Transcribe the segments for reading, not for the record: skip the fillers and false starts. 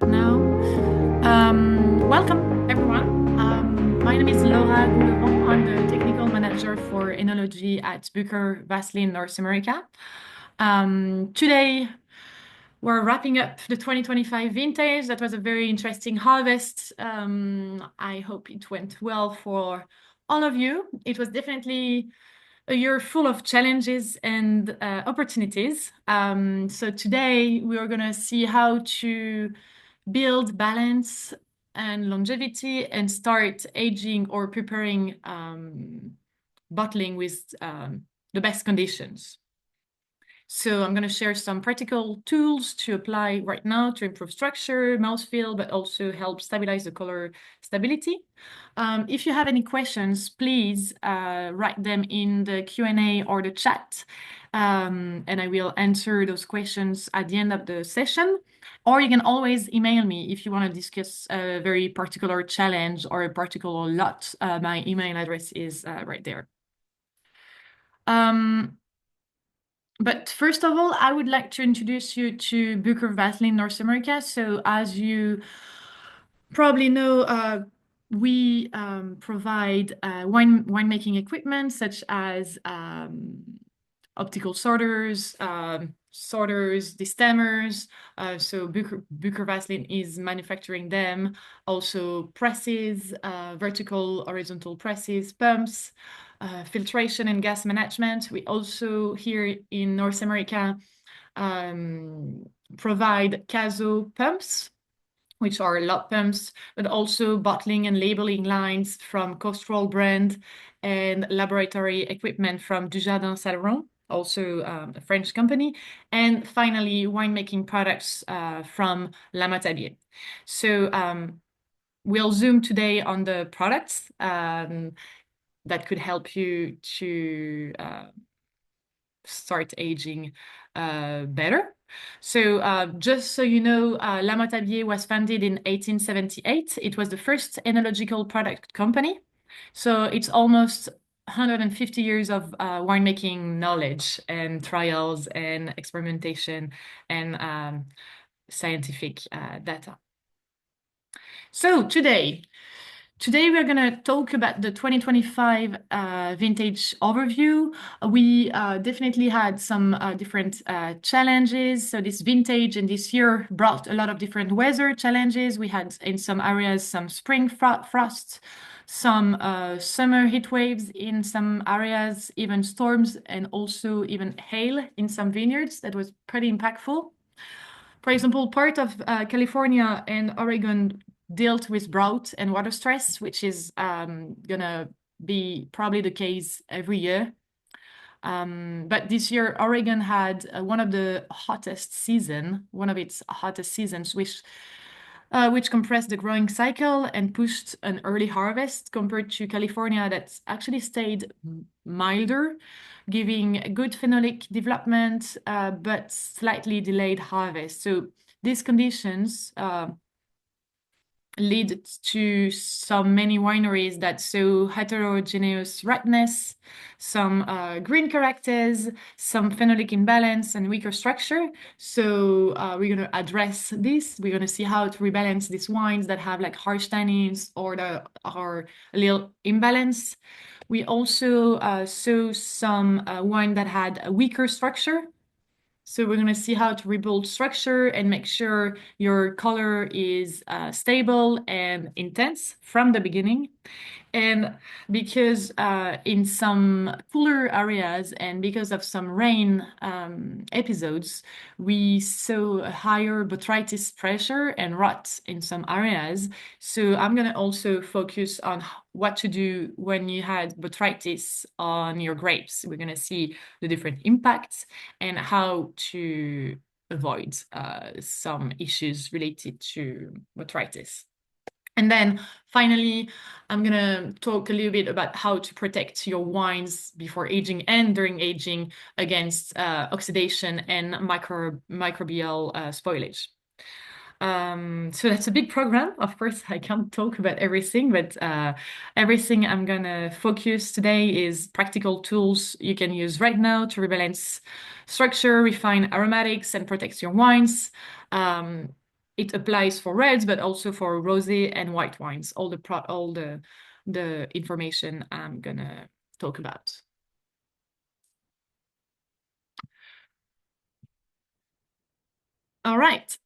Now, welcome everyone. My name is Laura Gouleron. I'm the technical manager for enology at Bucher Vaseline North America. Today, we're wrapping up the 2025 vintage. That was a very interesting harvest. I hope it went well for all of you. It was definitely a year full of challenges and opportunities. So today we are going to see how to build balance and longevity and start aging or preparing bottling with the best conditions. So I'm going to share some practical tools to apply right now to improve structure, mouthfeel, but also help stabilize the color stability. If you have any questions, please write them in the Q&A or the chat, and I will answer those questions at the end of the session. Or you can always email me if you want to discuss a very particular challenge or a particular lot. My email address is right there. But first of all, I would like to introduce you to Bucher Vaseline North America. So as you probably know, we provide winemaking equipment such as optical sorters, destemmers. So Bucher Vaseline is manufacturing them. Also presses, vertical, horizontal presses, pumps, filtration and gas management. We also here in North America provide Caso pumps, which are lot pumps, but also bottling and labeling lines from Costrol brand and laboratory equipment from Dujardin Saleron, also a French company, and finally winemaking products from La Matabier. So we'll zoom today on the products that could help you to start aging better. So just so you know, La Matabier was founded in 1878. It was the first enological product company. So it's almost 150 years of winemaking knowledge and trials and experimentation and scientific data. So today we're going to talk about the 2025 vintage overview. We definitely had some different challenges. So this vintage and this year brought a lot of different weather challenges. We had in some areas some spring frost, some summer heat waves in some areas, even storms, and also even hail in some vineyards. That was pretty impactful. For example, part of California and Oregon dealt with drought and water stress, which is gonna be probably the case every year. But this year, Oregon had one of its hottest seasons, which compressed the growing cycle and pushed an early harvest compared to California that actually stayed milder, giving good phenolic development, but slightly delayed harvest. So these conditions lead to many wineries that saw heterogeneous ripeness, some green characters, some phenolic imbalance, and weaker structure. So we're going to address this. We're going to see how to rebalance these wines that have like harsh tannins or that are a little imbalance. We also saw some wine that had a weaker structure. So we're going to see how to rebuild structure and make sure your color is stable and intense from the beginning. And because in some cooler areas and because of some rain episodes, we saw a higher botrytis pressure and rot in some areas. So I'm going to also focus on what to do when you had botrytis on your grapes. We're going to see the different impacts and how to avoid some issues related to botrytis. And then finally, I'm going to talk a little bit about how to protect your wines before aging and during aging against oxidation and microbial spoilage. So that's a big program. Of course, I can't talk about everything, but everything I'm going to focus today is practical tools you can use right now to rebalance structure, refine aromatics, and protect your wines. it applies for reds, but also for rosé and white wines. All the information I'm gonna talk about. All right.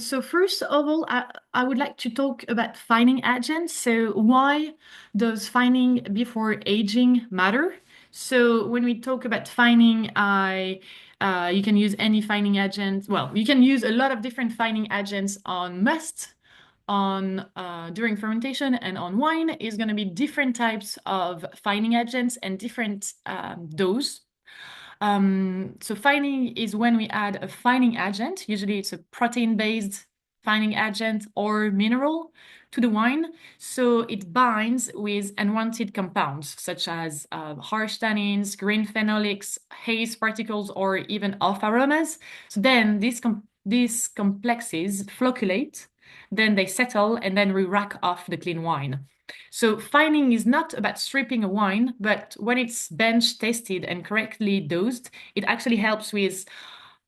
So first of all, I would like to talk about fining agents. So why does fining before aging matter? So when we talk about fining, you can use any fining agent. Well, you can use a lot of different fining agents on must, on during fermentation, and on wine is going to be different types of fining agents and different dose. So fining is when we add a fining agent. Usually it's a protein-based fining agent or mineral to the wine. So it binds with unwanted compounds such as harsh tannins, green phenolics, haze particles, or even off aromas. So then these complexes flocculate, then they settle, and then we rack off the clean wine. So fining is not about stripping a wine, but when it's bench tested and correctly dosed, it actually helps with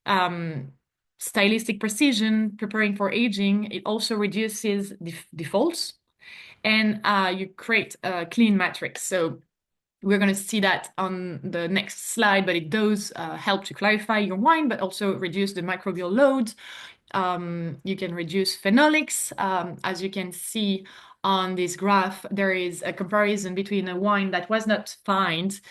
um, stylistic precision, preparing for aging. It also reduces defaults, and you create a clean matrix. So we're going to see that on the next slide, but it does help to clarify your wine, but also reduce the microbial load. You can reduce phenolics. As you can see on this graph, there is a comparison between a wine that was not fined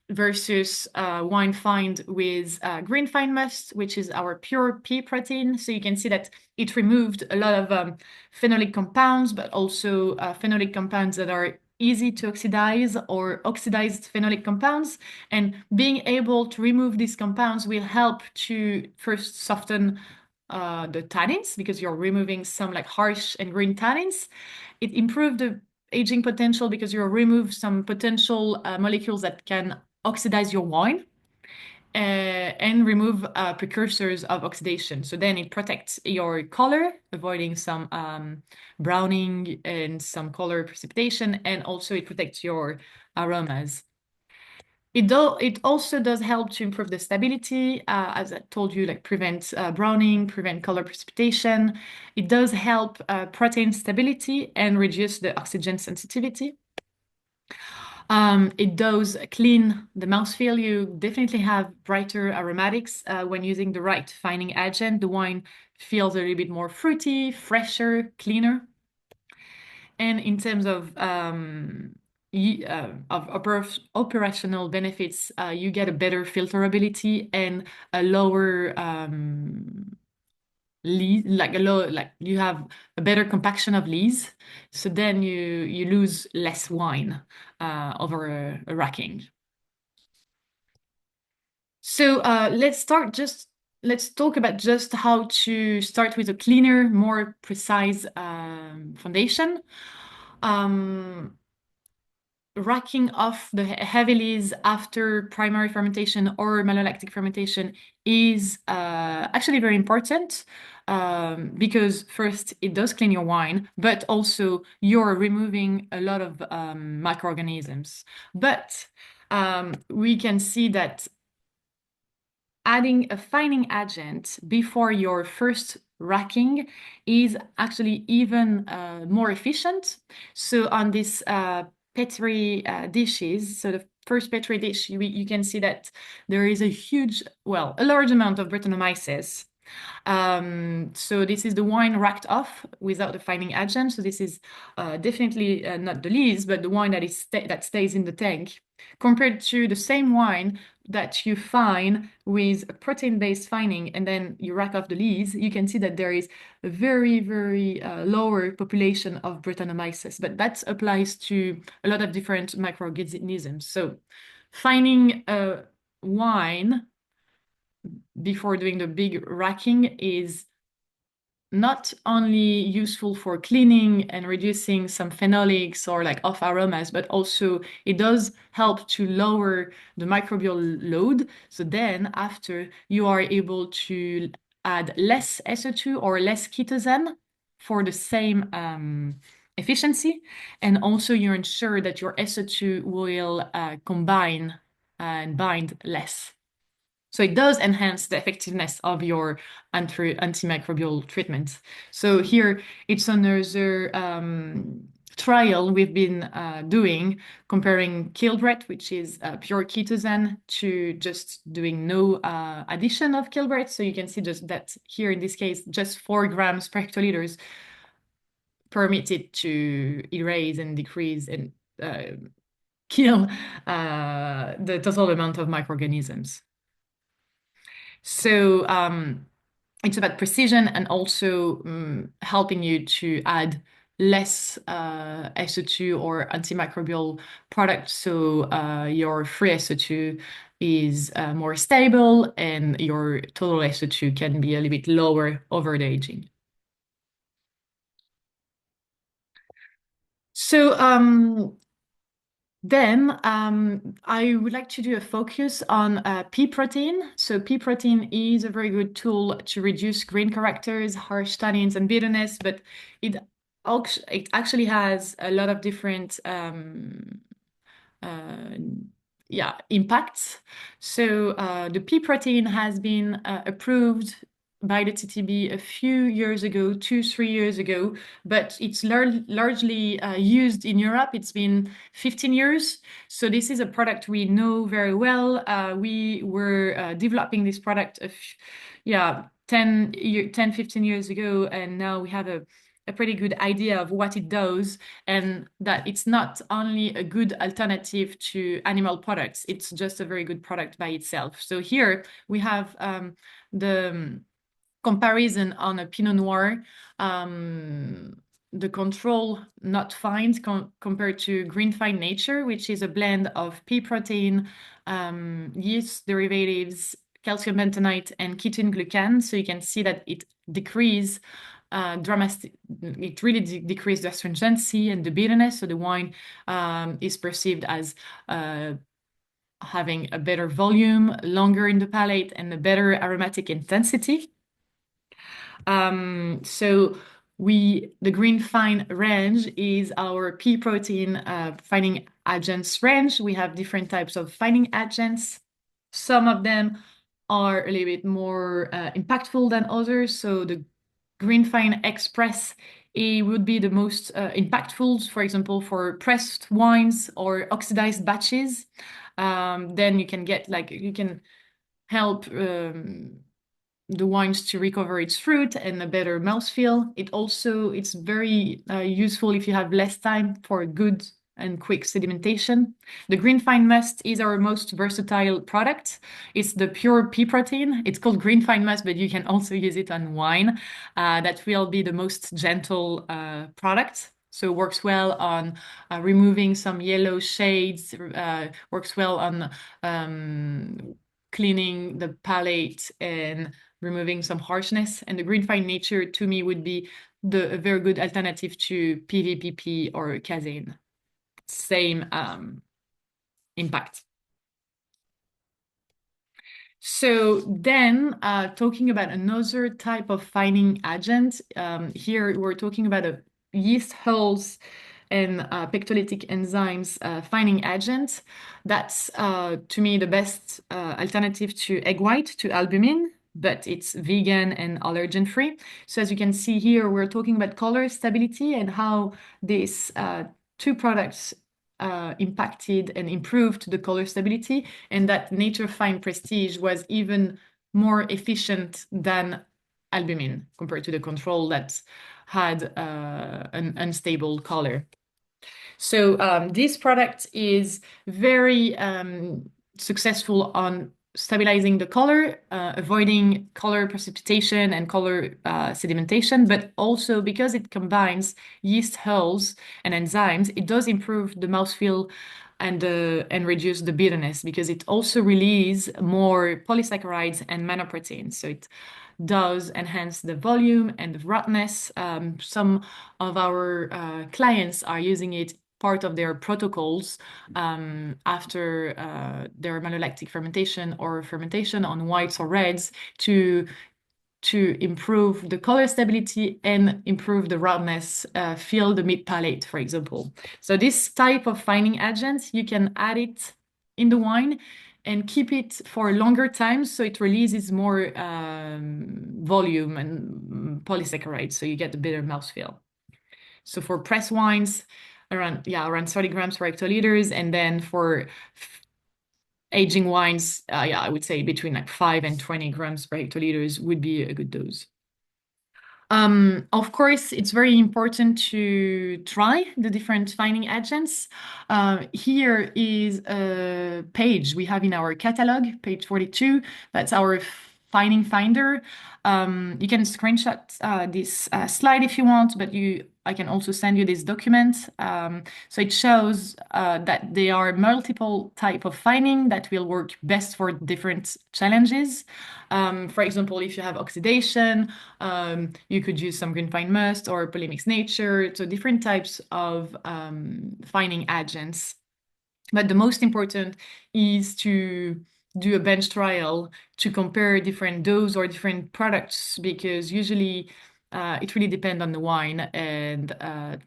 versus wine fined with green fine must, which is our pure pea protein. So you can see that it removed a lot of phenolic compounds, but also phenolic compounds that are easy to oxidize or oxidized phenolic compounds. And being able to remove these compounds will help to first soften the tannins because you're removing some like harsh and green tannins. It improved the aging potential because you remove some potential molecules that can oxidize your wine and remove precursors of oxidation. So then it protects your color, avoiding some browning and some color precipitation, and also it protects your aromas. It also does help to improve the stability, as I told you, like prevent browning, prevent color precipitation. It does help protein stability and reduce the oxygen sensitivity. It does clean the mouthfeel. You definitely have brighter aromatics when using the right fining agent. The wine feels a little bit more fruity, fresher, cleaner. And in terms of operational benefits, you get a better filterability and a lower lees, like you have a better compaction of lees. So then you lose less wine over a racking. So let's talk about just how to start with a cleaner, more precise foundation. Um, Racking off the heavy lees after primary fermentation or malolactic fermentation is actually very important because first it does clean your wine, but also you're removing a lot of microorganisms. But we can see that adding a fining agent before your first racking is actually even more efficient. So on this Petri dishes, so the first Petri dish, you can see that there is a a large amount of Brettanomyces. So this is the wine racked off without the fining agent. So this is definitely not the lees, but the wine that stays in the tank, compared to the same wine that you fine with a protein-based fining and then you rack off the lees. You can see that there is a very, very lower population of Brettanomyces, but that applies to a lot of different microorganisms. So fining a wine before doing the big racking is not only useful for cleaning and reducing some phenolics or like off aromas, but also it does help to lower the microbial load. So then after you are able to add less SO2 or less ketosane for the same efficiency. And also you ensure that your SO2 will combine and bind less. So it does enhance the effectiveness of your antimicrobial treatment. So here it's another trial we've been doing, comparing Kilbreth, which is pure ketosane, to just doing no addition of Kilbreth. So you can see just that here in this case, just 4 grams per hectoliters permitted to erase and decrease and kill the total amount of microorganisms. So it's about precision and also helping you to add less SO2 or antimicrobial products. So your free SO2 is more stable and your total SO2 can be a little bit lower over the aging. So then I would like to do a focus on pea protein. So pea protein is a very good tool to reduce grain characters, harsh tannins, and bitterness, but it, it actually has a lot of different uh, impacts. So the pea protein has been approved by the TTB a few years ago, 2, 3 years ago, but it's largely used in Europe. It's been 15 years. So this is a product we know very well. We were developing this product 15 years ago, and now we have a pretty good idea of what it does, and that it's not only a good alternative to animal products, it's just a very good product by itself. So here we have the comparison on a Pinot Noir, the control not find compared to Green Fine Nature, which is a blend of pea protein, yeast derivatives, calcium bentonite, and ketone glucan. So you can see that it decreases it really decreased the astringency and the bitterness. So the wine is perceived as having a better volume, longer in the palate, and a better aromatic intensity. So the Green Fine range is our pea protein fining agents range. We have different types of fining agents. Some of them are a little bit more impactful than others. So the Green Fine Express, it would be the most impactful, for example, for pressed wines or oxidized batches. Then you can help the wines to recover its fruit and a better mouthfeel. It's very useful if you have less time for good and quick sedimentation. The Green Fine Must is our most versatile product. It's the pure pea protein. It's called Green Fine Must, but you can also use it on wine. That will be the most gentle product. So it works well on removing some yellow shades, works well on cleaning the palate and removing some harshness. And the Green Fine Nature, to me, would be a very good alternative to PVPP or casein. Same impact. So then, talking about another type of fining agent, here we're talking about a yeast hulls and pectolytic enzymes fining agent. That's, to me, the best alternative to egg white, to albumin, but it's vegan and allergen-free. So as you can see here, we're talking about color stability and how these 2 products impacted and improved the color stability, and that Nature Fine Prestige was even more efficient than albumin compared to the control that had an unstable color. So this product is very successful on stabilizing the color, avoiding color precipitation and color sedimentation, but also because it combines yeast hulls and enzymes, it does improve the mouthfeel and reduce the bitterness, because it also releases more polysaccharides and manoproteins. So it does enhance the volume and the roughness. Some of our clients are using it part of their protocols after their malolactic fermentation or fermentation on whites or reds to improve the color stability and improve the roundness, fill the mid palate, for example. So this type of fining agent, you can add it in the wine and keep it for a longer time so it releases more volume and polysaccharides, so you get a better mouthfeel. So for pressed wines, around 30 grams per hectoliters, and then for aging wines, I would say between like 5 and 20 grams per hectoliters would be a good dose. Of course, it's very important to try the different fining agents. Here is a page we have in our catalog, page 42. That's our fining finder. You can screenshot this slide if you want, but I can also send you this document. So it shows that there are multiple type of fining that will work best for different challenges. For example, if you have oxidation, you could use some green pine must or polymix nature, so different types of fining agents. But the most important is to do a bench trial to compare different dose or different products, because usually it really depends on the wine, and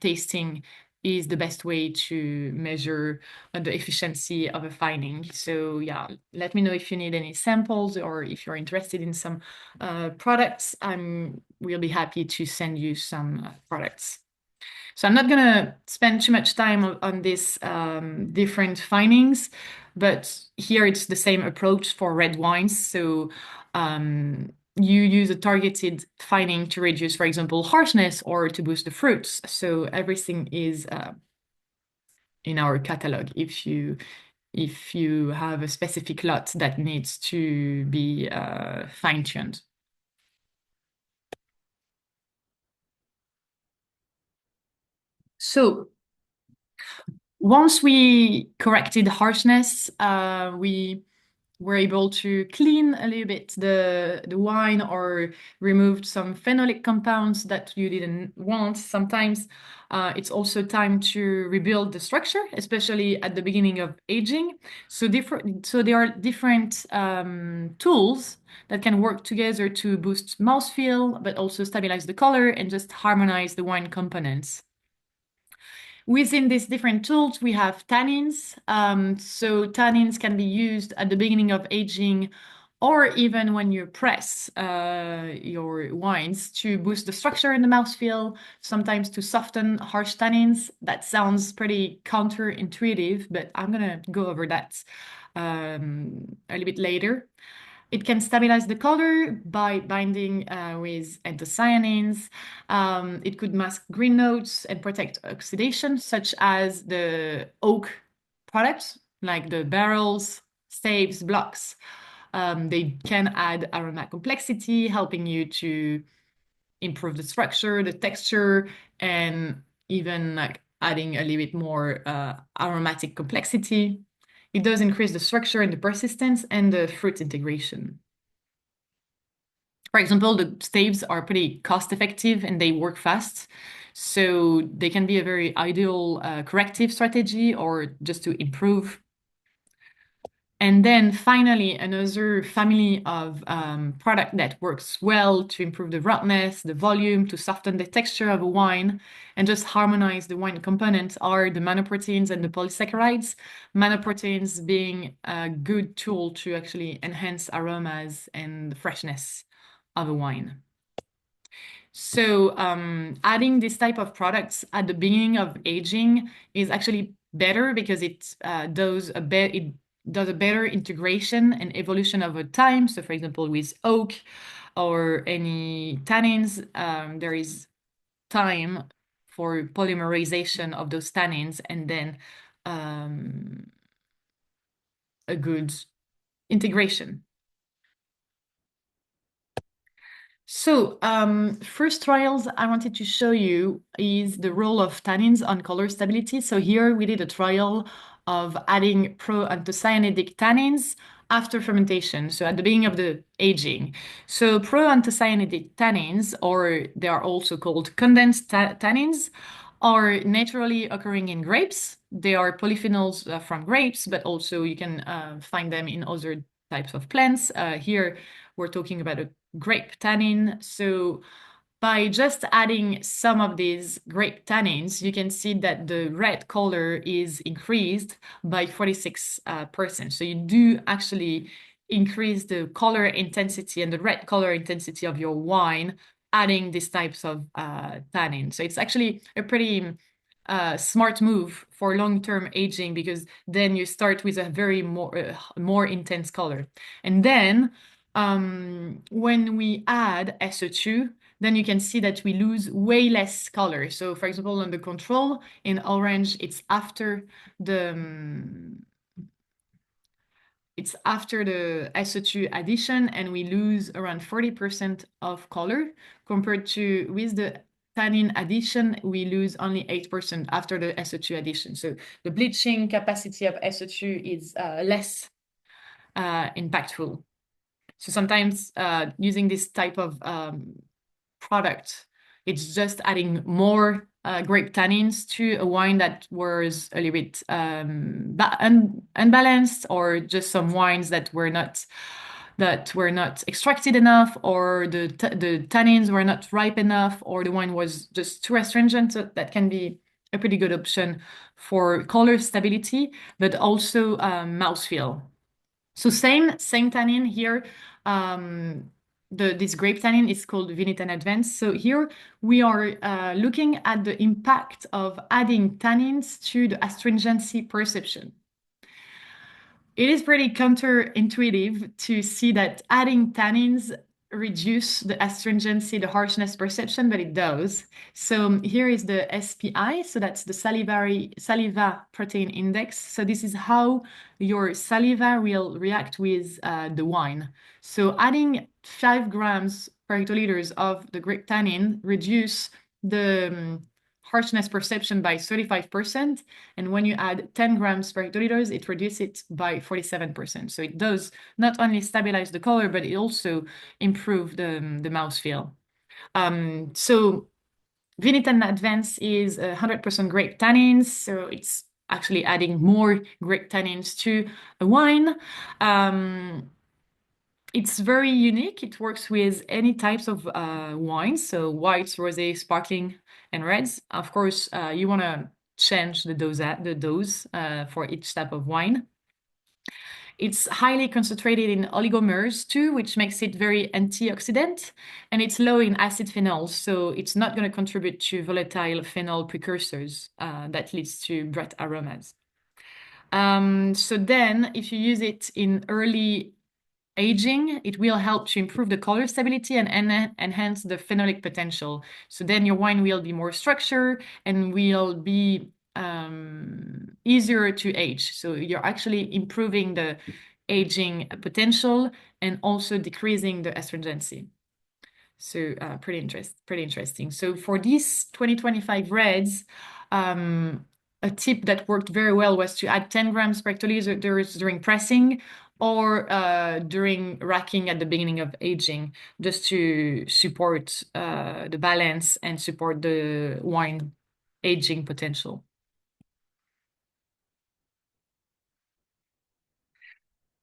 tasting is the best way to measure the efficiency of a fining. So yeah, let me know if you need any samples or if you're interested in some products. We'll be happy to send you some products. So I'm not going to spend too much time on this different finings, but here it's the same approach for red wines. So you use a targeted fining to reduce, for example, harshness or to boost the fruits. So everything is in our catalog if you have a specific lot that needs to be fine-tuned. So once we corrected harshness, we were able to clean a little bit the wine or removed some phenolic compounds that you didn't want. Sometimes it's also time to rebuild the structure, especially at the beginning of aging. So there are different tools that can work together to boost mouthfeel, but also stabilize the color and just harmonize the wine components. Within these different tools, we have tannins. So tannins can be used at the beginning of aging or even when you press your wines to boost the structure in the mouthfeel, sometimes to soften harsh tannins. That sounds pretty counterintuitive, but I'm going to go over that a little bit later. It can stabilize the color by binding with anthocyanins. It could mask green notes and protect oxidation, such as the oak products, like the barrels, staves, blocks. They can add aroma complexity, helping you to improve the structure, the texture, and even like adding a little bit more aromatic complexity. It does increase the structure and the persistence and the fruit integration. For example, the staves are pretty cost effective and they work fast. So they can be a very ideal corrective strategy or just to improve. And then finally, another family of product that works well to improve the roughness, the volume, to soften the texture of a wine, and just harmonize the wine components are the manoproteins and the polysaccharides. Manoproteins being a good tool to actually enhance aromas and the freshness of a wine. So adding this type of products at the beginning of aging is actually better because it does a better integration and evolution over time. So for example, with oak or any tannins, there is time for polymerization of those tannins and then a good integration. So, first trials I wanted to show you is the role of tannins on color stability. So here we did a trial of adding pro-anthocyanidinic tannins after fermentation, so at the beginning of the aging. So pro-anthocyanidinic tannins, or they are also called condensed tannins, are naturally occurring in grapes. They are polyphenols from grapes, but also you can find them in other types of plants. Here we're talking about a grape tannin. So By just adding some of these grape tannins, you can see that the red color is increased by 46%. So you do actually increase the color intensity and the red color intensity of your wine, adding these types of tannin. So it's actually a pretty smart move for long-term aging, because then you start with a very more intense color. And then when we add SO2, then you can see that we lose way less color. So for example, on the control in orange, it's after the SO2 addition, and we lose around 40% of color, compared to with the tannin addition, we lose only 8% after the SO2 addition. So the bleaching capacity of SO2 is less impactful. So sometimes using this type of product, it's just adding more grape tannins to a wine that was a little bit unbalanced, or just some wines that were not extracted enough, or the tannins were not ripe enough, or the wine was just too astringent. So that can be a pretty good option for color stability, but also mouthfeel. So same tannin here. This grape tannin is called Vinitan Advance. So here we are looking at the impact of adding tannins to the astringency perception. It is pretty counterintuitive to see that adding tannins reduce the astringency, the harshness perception, but it does. So here is the SPI, so that's the saliva protein index. So this is how your saliva will react with the wine. So adding 5 grams per hectoliters of the grape tannin reduce the harshness perception by 35%. And when you add 10 grams per hectoliters, it reduces it by 47%. So it does not only stabilize the color, but it also improves the mouthfeel. So Vinitan Advance is 100% grape tannins. So it's actually adding more grape tannins to a wine. It's very unique. It works with any types of wines, so whites, rosé, sparkling, and reds. Of course, you want to change the dose for each type of wine. It's highly concentrated in oligomers too, which makes it very antioxidant, and it's low in acid phenols, so it's not going to contribute to volatile phenol precursors that leads to breath aromas. So then, if you use it in early aging, it will help to improve the color stability and enhance the phenolic potential. So then your wine will be more structured and will be easier to age. So you're actually improving the aging potential and also decreasing the astringency. So pretty interesting. So for these 2025 reds, a tip that worked very well was to add 10 grams per hectoliter during pressing, or during racking at the beginning of aging, just to support the balance and support the wine aging potential.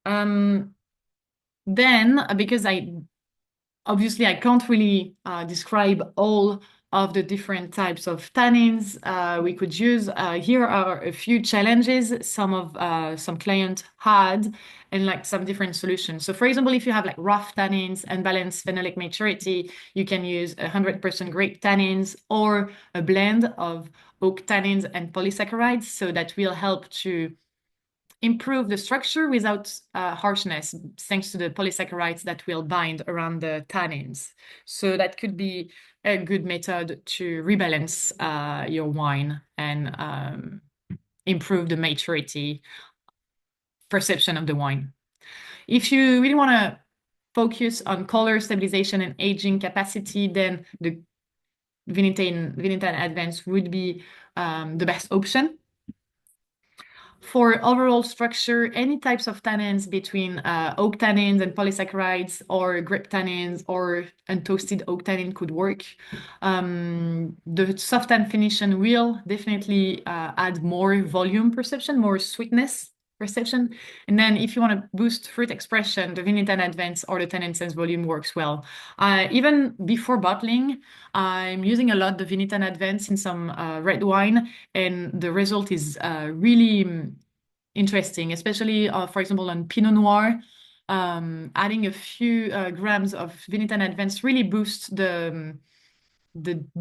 Then, because obviously I can't really describe all of the different types of tannins we could use. Here are a few challenges some client had, and like some different solutions. So for example, if you have like rough tannins and balanced phenolic maturity, you can use 100% grape tannins, or a blend of oak tannins and polysaccharides. So that will help to improve the structure without harshness, thanks to the polysaccharides that will bind around the tannins. So that could be a good method to rebalance your wine and improve the maturity perception of the wine. If you really want to focus on color stabilization and aging capacity, then the Vinitan Advance would be the best option. For overall structure, any types of tannins between oak tannins and polysaccharides, or grape tannins or untoasted oak tannin could work. The soft tan finition will definitely add more volume perception, more sweetness perception. And then if you want to boost fruit expression, the Vinitan Advance or the Tannin Sense Volume works well. Even before bottling, I'm using a lot the Vinitan Advance in some red wine, and the result is really interesting, especially, for example, on Pinot Noir. Adding a few grams of Vinitan Advance really boosts the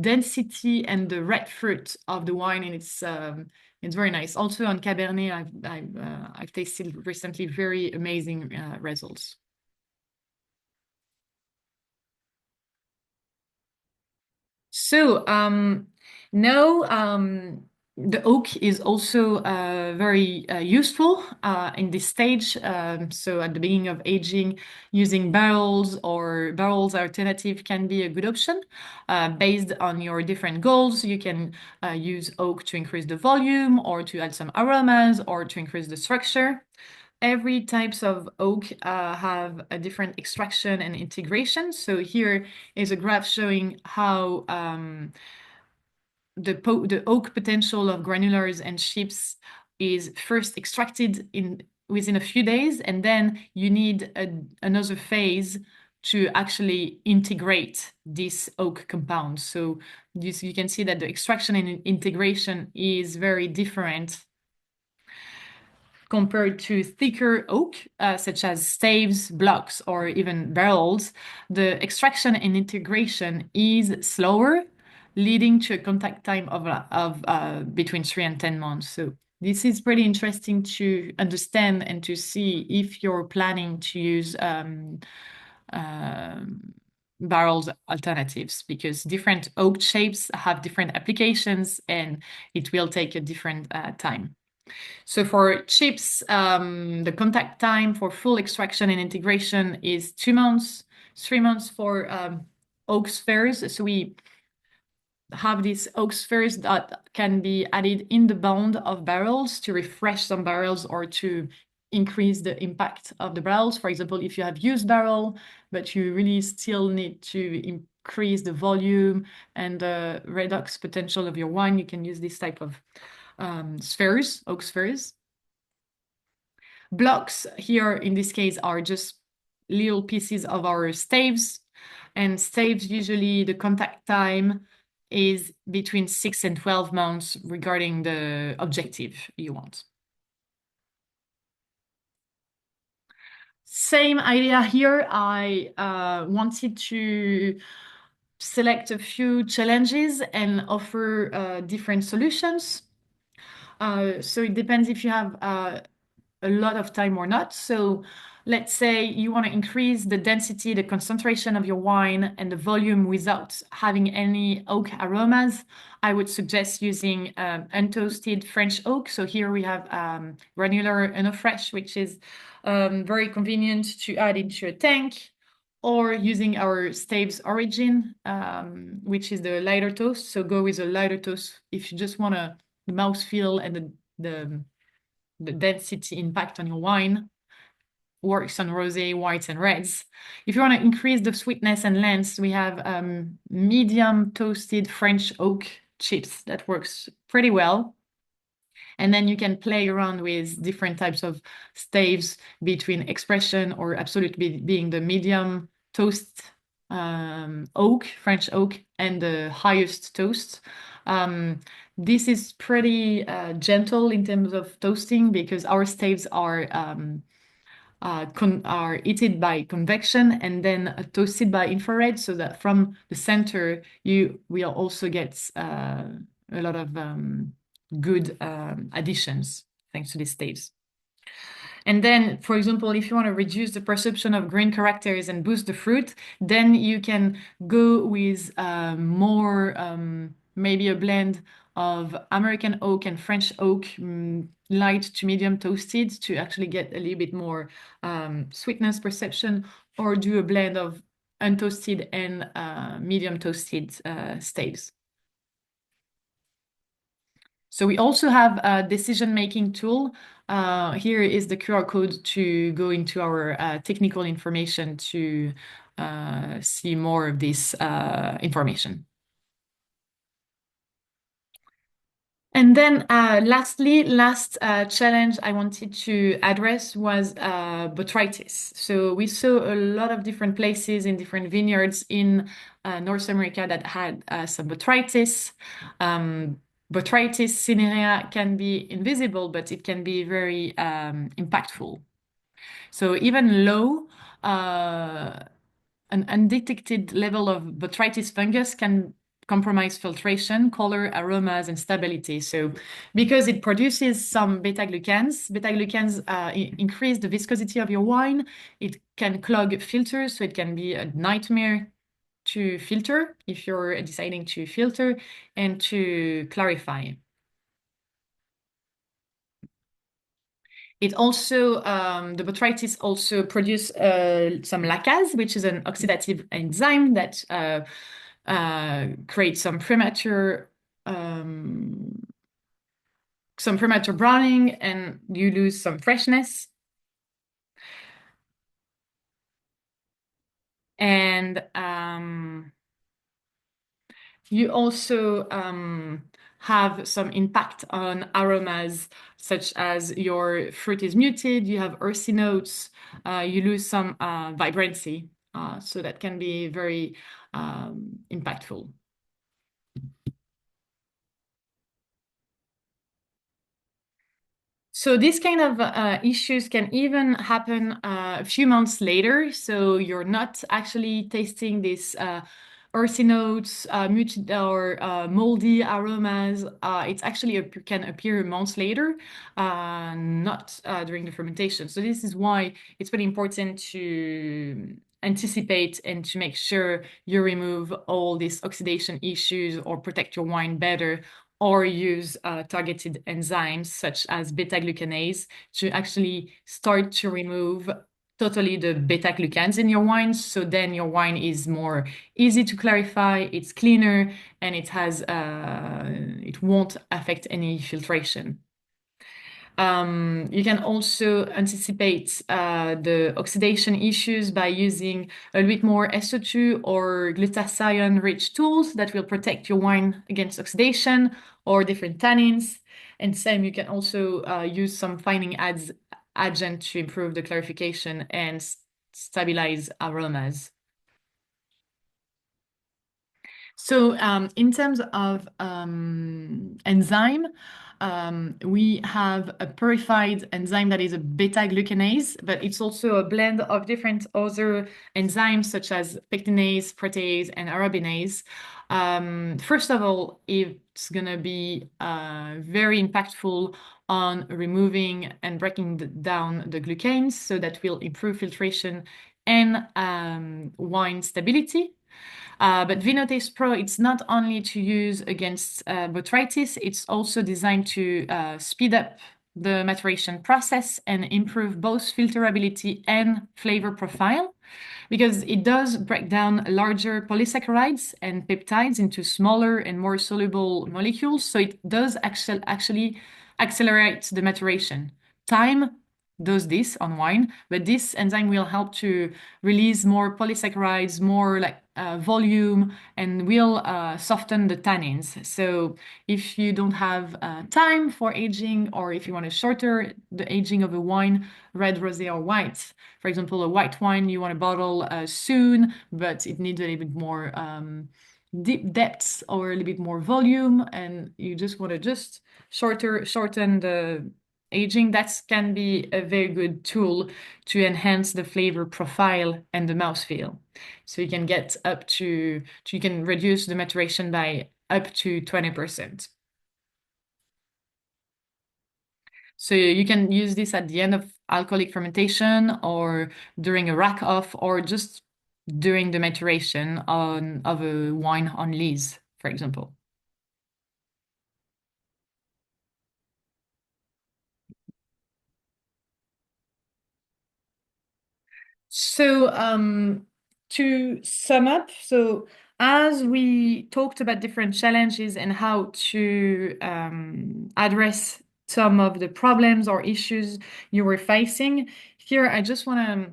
density and the red fruit of the wine, and it's very nice. Also on Cabernet, I've tasted recently very amazing results. So now the oak is also very useful in this stage. So at the beginning of aging, using barrels or barrels alternative can be a good option. Based on your different goals, you can use oak to increase the volume or to add some aromas or to increase the structure. Every types of oak have a different extraction and integration. So here is a graph showing how the oak potential of granulars and chips is first extracted in within a few days, and then you need another phase to actually integrate this oak compound. So you can see that the extraction and integration is very different compared to thicker oak, such as staves, blocks, or even barrels. The extraction and integration is slower, leading to a contact time of between 3 and 10 months. So this is pretty interesting to understand and to see if you're planning to use barrels alternatives, because different oak shapes have different applications and it will take a different time. So for chips, the contact time for full extraction and integration is 2 months, 3 months for oak spheres. So we have these oak spheres that can be added in the bond of barrels to refresh some barrels or to increase the impact of the barrels. For example, if you have used barrel, but you really still need to increase the volume and the redox potential of your wine, you can use this type of spheres, oak spheres. Blocks here in this case are just little pieces of our staves, and staves usually the contact time is between 6 and 12 months regarding the objective you want. Same idea here. I wanted to select a few challenges and offer different solutions. So it depends if you have a lot of time or not. So let's say you want to increase the density, the concentration of your wine and the volume without having any oak aromas. I would suggest using untoasted French oak. So here we have granular Fresh, which is very convenient to add into a tank, or using our Staves Origin, which is the lighter toast. So go with a lighter toast if you just want the mouthfeel and the density impact on your wine. Works on rosé, whites, and reds. If you want to increase the sweetness and length, we have medium toasted French oak chips that works pretty well. And then you can play around with different types of staves between expression or absolute being the medium toast oak, French oak, and the highest toast. This is pretty gentle in terms of toasting because our staves are heated by convection and then toasted by infrared, so that from the center you will also get a lot of good additions thanks to these staves. And then, for example, if you want to reduce the perception of green characters and boost the fruit, then you can go with more, maybe a blend of American oak and French oak, light to medium toasted, to actually get a little bit more sweetness perception, or do a blend of untoasted and medium toasted staves. So we also have a decision-making tool. Here is the QR code to go into our technical information to see more of this information. And then lastly, last challenge I wanted to address was botrytis. So we saw a lot of different places in different vineyards in North America that had some botrytis. Um, Botrytis cinerea can be invisible, but it can be very impactful. So even low, uh, an undetected level of botrytis fungus can compromise filtration, color, aromas, and stability. So because it produces some beta-glucans, beta-glucans increase the viscosity of your wine. It can clog filters, so it can be a nightmare to filter if you're deciding to filter and to clarify. It also, the botrytis also produce some lacase, which is an oxidative enzyme that creates um, some premature browning, and you lose some freshness. And you also have some impact on aromas, such as your fruit is muted, you have earthy notes, you lose some vibrancy. So that can be very impactful. So these kind of issues can even happen a few months later. So you're not actually tasting this earthy notes, muted or moldy aromas. It's actually can appear months later, not during the fermentation. So this is why it's very important to anticipate and to make sure you remove all these oxidation issues or protect your wine better, or use targeted enzymes such as beta-glucanase to actually start to remove totally the beta-glucans in your wine. So then your wine is more easy to clarify, it's cleaner, and it won't affect any filtration. You can also anticipate the oxidation issues by using a little bit more SO2 or glutathione-rich tools that will protect your wine against oxidation or different tannins. And same, you can also use some fining agent to improve the clarification and stabilize aromas. So in terms of enzyme, we have a purified enzyme that is a beta-glucanase, but it's also a blend of different other enzymes such as pectinase, protease, and arabinase. First of all, it's going to be very impactful on removing and breaking down the glucanes, so that will improve filtration and wine stability. But Vinotaste Pro, it's not only to use against botrytis, it's also designed to speed up the maturation process and improve both filterability and flavor profile, because it does break down larger polysaccharides and peptides into smaller and more soluble molecules. So it does actually accelerate the maturation. Time does this on wine, but this enzyme will help to release more polysaccharides, more like volume, and will soften the tannins. So if you don't have time for aging, or if you want to shorter the aging of a wine, red, rosé, or white, for example, a white wine you want to bottle soon, but it needs a little bit more deep depths or a little bit more volume, and you just want to just shorten the aging, that can be a very good tool to enhance the flavor profile and the mouthfeel. So you can get up to you can reduce the maturation by up to 20%. So you can use this at the end of alcoholic fermentation, or during a rack off, or just during the maturation of a wine on lees, for example. So to sum up, so as we talked about different challenges and how to address some of the problems or issues you were facing, here I just want to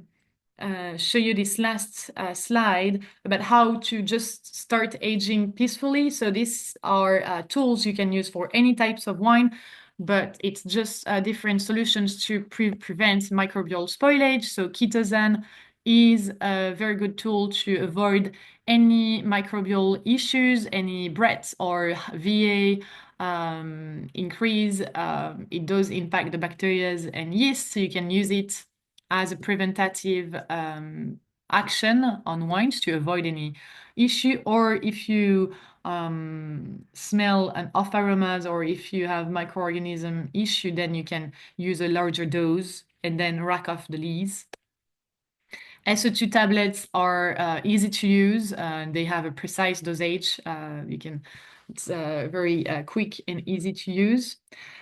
show you this last slide about how to just start aging peacefully. So these are tools you can use for any types of wine, but it's just different solutions to prevent microbial spoilage. So ketosane is a very good tool to avoid any microbial issues, any Brett or VA increase. It does impact the bacteria and yeast, so you can use it as a preventative action on wines to avoid any issue. Or if you smell an off aromas, or if you have microorganism issue, then you can use a larger dose and then rack off the lees. SO2 tablets are easy to use. They have a precise dosage. It's very quick and easy to use.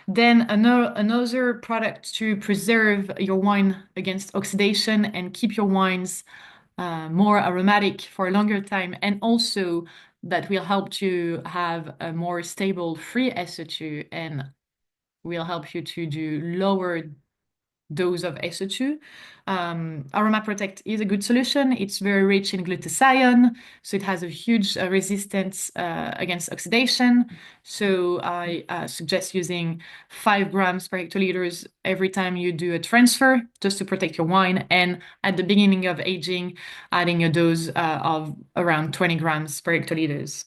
Then another product to preserve your wine against oxidation and keep your wines more aromatic for a longer time, and also that will help to have a more stable free SO2 and will help you to do lower dose of SO2. Aroma Protect is a good solution. It's very rich in glutathione, so it has a huge resistance against oxidation. So I suggest using 5 grams per hectoliters every time you do a transfer, just to protect your wine. And at the beginning of aging, adding a dose of around 20 grams per hectoliters.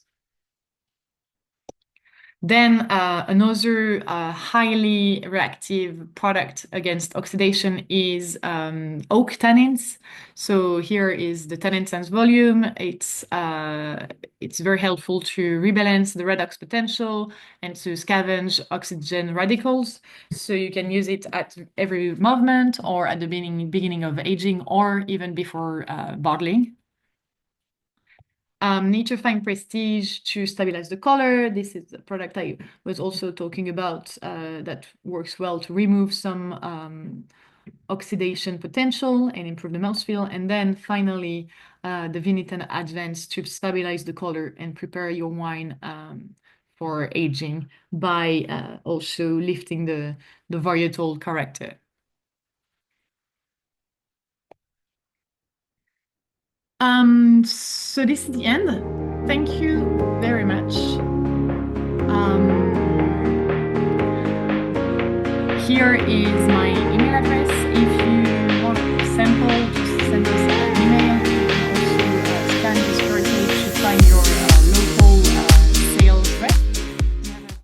Then another highly reactive product against oxidation is oak tannins. So here is the tannin times volume. It's very helpful to rebalance the redox potential and to scavenge oxygen radicals. So you can use it at every movement, or at the beginning of aging, or even before bottling. Nature Fine Prestige to stabilize the color. This is the product I was also talking about that works well to remove some oxidation potential and improve the mouthfeel. And then finally, the Vinitan Advance to stabilize the color and prepare your wine for aging by also lifting the varietal character. So this is the end. Thank you very much. Here is my email address. If